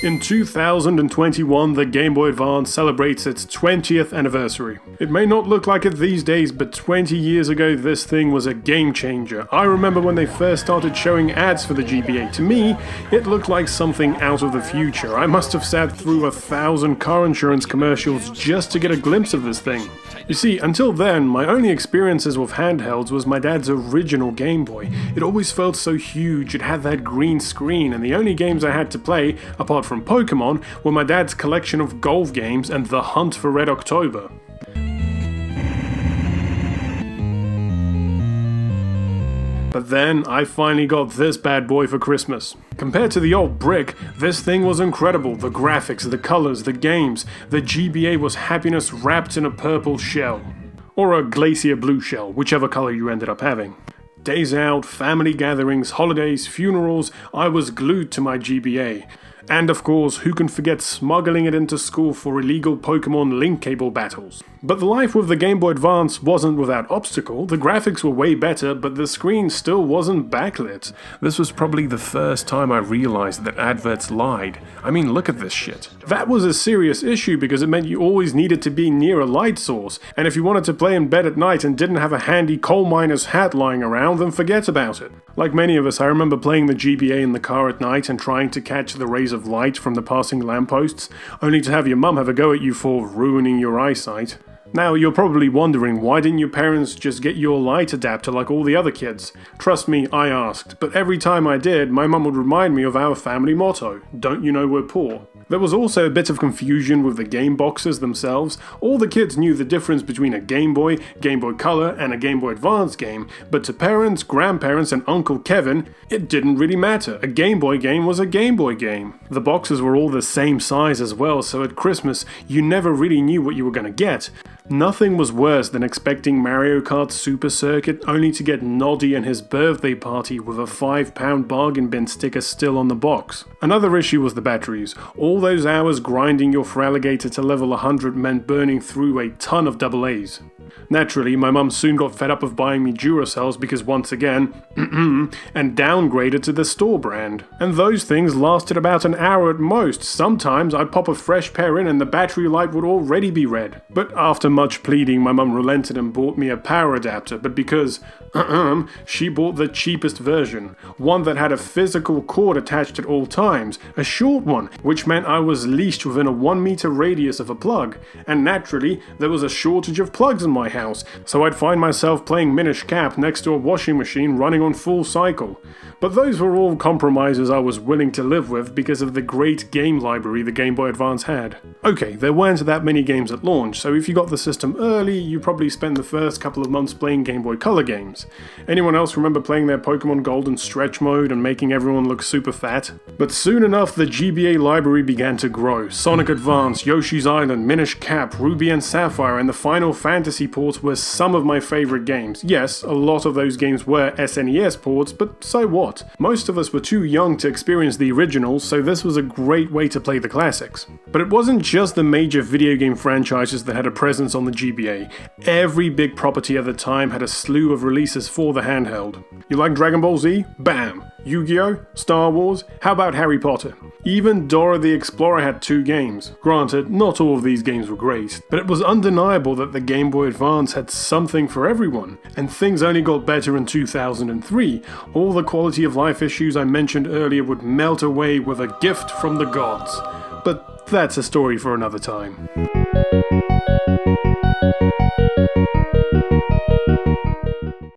In 2021, the Game Boy Advance celebrates its 20th anniversary. It may not look like it these days, but 20 years ago this thing was a game changer. I remember when they first started showing ads for the GBA. To me, it looked like something out of the future. I must have sat through 1,000 car insurance commercials just to get a glimpse of this thing. You see, until then, my only experiences with handhelds was my dad's original Game Boy. It always felt so huge, it had that green screen, and the only games I had to play, apart from Pokemon, were my dad's collection of golf games and The Hunt for Red October. But then, I finally got this bad boy for Christmas. Compared to the old brick, this thing was incredible. The graphics, the colors, the games. The GBA was happiness wrapped in a purple shell. Or a glacier blue shell, whichever color you ended up having. Days out, family gatherings, holidays, funerals, I was glued to my GBA. And of course, who can forget smuggling it into school for illegal Pokemon link cable battles? But the life with the Game Boy Advance wasn't without obstacle. The graphics were way better, but the screen still wasn't backlit. This was probably the first time I realized that adverts lied. I mean, look at this shit. That was a serious issue because it meant you always needed to be near a light source, and if you wanted to play in bed at night and didn't have a handy coal miner's hat lying around, then forget about it. Like many of us, I remember playing the GBA in the car at night and trying to catch the rays of light from the passing lampposts, only to have your mum have a go at you for ruining your eyesight. Now, you're probably wondering, why didn't your parents just get you a light adapter like all the other kids? Trust me, I asked, but every time I did, my mum would remind me of our family motto, don't you know we're poor? There was also a bit of confusion with the game boxes themselves. All the kids knew the difference between a Game Boy Color, and a Game Boy Advance game, but to parents, grandparents, and Uncle Kevin, it didn't really matter. A Game Boy game was a Game Boy game. The boxes were all the same size as well, so at Christmas, you never really knew what you were gonna get. Nothing was worse than expecting Mario Kart Super Circuit only to get Noddy and his birthday party with a £5 bargain bin sticker still on the box. Another issue was the batteries. All those hours grinding your Feraligatr to level 100 meant burning through a ton of AA's. Naturally, my mum soon got fed up of buying me Duracells because once again, and downgraded to the store brand. And those things lasted about an hour at most. Sometimes I'd pop a fresh pair in and the battery light would already be red. But after much pleading, my mum relented and bought me a power adapter, but because, she bought the cheapest version. One that had a physical cord attached at all times, a short one, which meant I was leashed within a 1 meter radius of a plug. And naturally, there was a shortage of plugs in my house, so I'd find myself playing Minish Cap next to a washing machine running on full cycle. But those were all compromises I was willing to live with because of the great game library the Game Boy Advance had. Okay, there weren't that many games at launch, so if you got the system early, you probably spent the first couple of months playing Game Boy Color games. Anyone else remember playing their Pokemon Gold in stretch mode and making everyone look super fat? But soon enough, the GBA library began to grow. Sonic Advance, Yoshi's Island, Minish Cap, Ruby and Sapphire, and the Final Fantasy ports were some of my favorite games. Yes, a lot of those games were SNES ports, but so what? Most of us were too young to experience the originals, so this was a great way to play the classics. But it wasn't just the major video game franchises that had a presence on the GBA. Every big property at the time had a slew of releases for the handheld. You like Dragon Ball Z? Bam! Yu-Gi-Oh? Star Wars? How about Harry Potter? Even Dora the Explorer had 2 games. Granted, not all of these games were great, but it was undeniable that the Game Boy Advance had something for everyone, and things only got better in 2003. All the quality of life issues I mentioned earlier would melt away with a gift from the gods. But that's a story for another time.